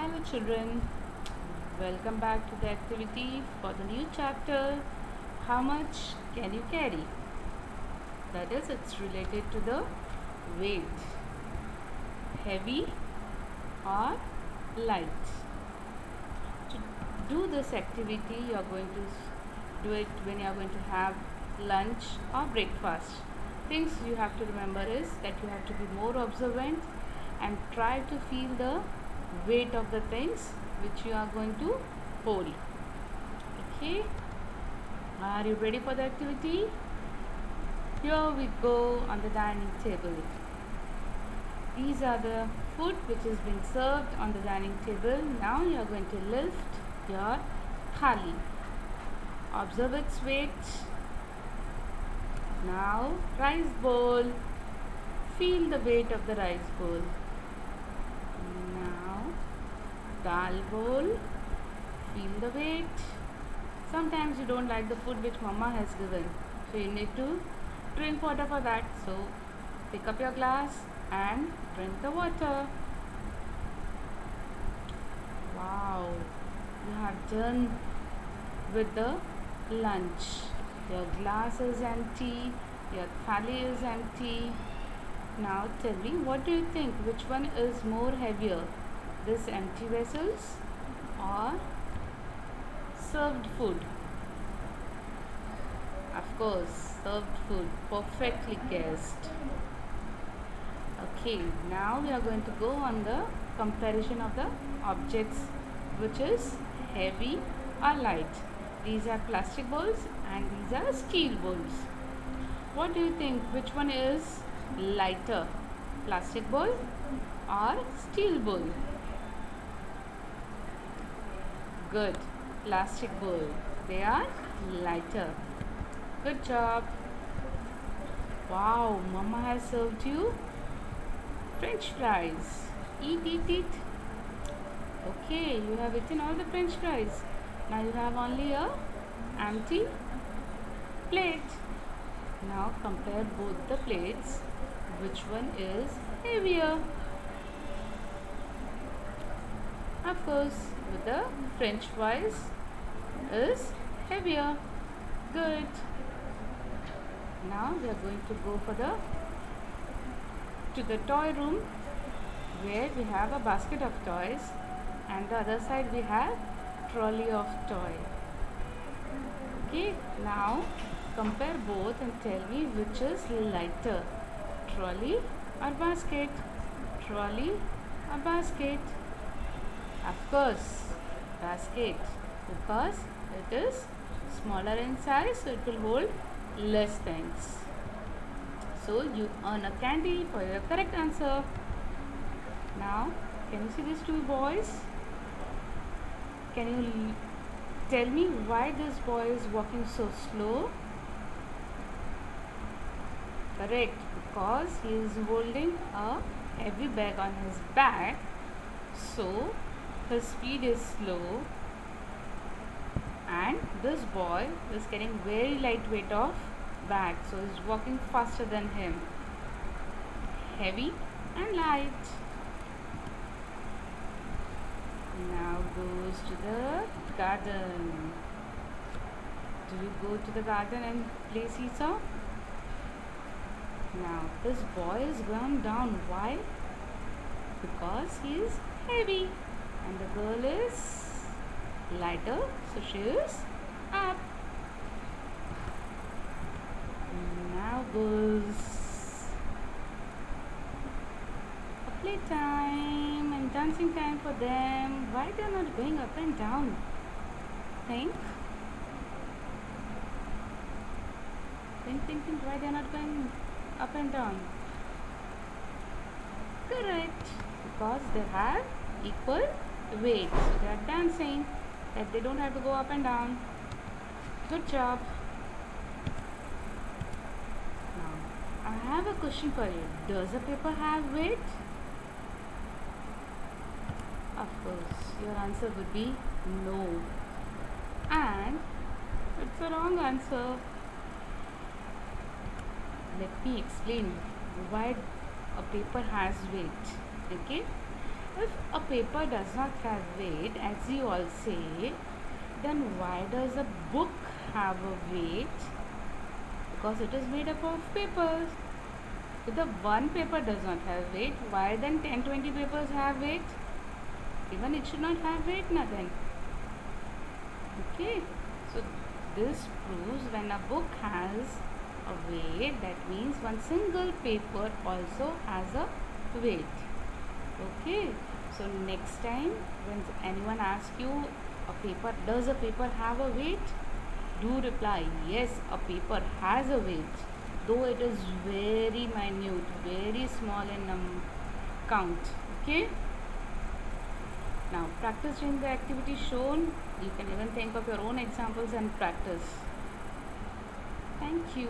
Hello children, welcome back to the activity for the new chapter. How much can you carry? That is, it's related to the weight. Heavy or light. To do this activity, you are going to do it when you are going to have lunch or breakfast. Things you have to remember is that you have to be more observant and try to feel the weight of the things which you are going to hold. Okay, are you ready for the activity? Here we go on the dining table. These are the food which is being served on the dining table. Now you are going to lift your thali. Observe its weight. Now rice bowl. Feel the weight of the rice bowl. Now dal bowl. Feel the weight. Sometimes you don't like the food which mama has given, so you need to drink water for that. So pick up your glass and drink the water. Wow, you have done with the lunch. Your glass is empty, your thali is empty. Now tell me, what do you think? Which one is more heavier? This empty vessels or served food? Of course, served food, perfectly guessed. Okay, now we are going to go on the comparison of the objects which is heavy or light. These are plastic bowls and these are steel bowls. What do you think? Which one is lighter? Plastic bowl or steel bowl? Good. Plastic bowl. They are lighter. Good job. Wow, mama has served you French fries. Eat, eat, eat. Okay, you have eaten all the French fries. Now you have only a empty plate. Now compare both the plates. Which one is heavier? Of course, with the French fries is heavier. Good. Now we are going to go to the toy room where we have a basket of toys and the other side we have trolley of toy. Okay, now compare both and tell me which is lighter, trolley or basket? Trolley or basket? Of course, basket, because it is smaller in size, so it will hold less things. So you earn a candy for your correct answer. Now, can you see these two boys? Can you tell me why this boy is walking so slow? Correct, because he is holding a heavy bag on his back, so his speed is slow, and this boy is carrying very lightweight of bag, so he's walking faster than him. Heavy and light. Now goes to the garden. Do you go to the garden and play seesaw? Now this boy is gone down. Why? Because he is heavy and the girl is lighter, so she is up. Now goes a playtime and dancing time for them. Why they are not going up and down? Think. Think. Why they are not going up and down? Correct. Because they have equal weight. So they are dancing. That they don't have to go up and down. Good job. Now, I have a question for you. Does a paper have weight? Of course, your answer would be no. And it's a wrong answer. Let me explain why a paper has weight. Okay? If a paper does not have weight, as you all say, then why does a book have a weight? Because it is made up of papers. If the one paper does not have weight, why then 10-20 papers have weight? Even it should not have weight now then. Okay, so this proves when a book has a weight, that means one single paper also has a weight. Okay, so next time when anyone asks you does a paper have a weight, do reply yes, a paper has a weight, though it is very minute, very small in count. Okay, now practice doing the activity shown. You can even think of your own examples and practice. Thank you.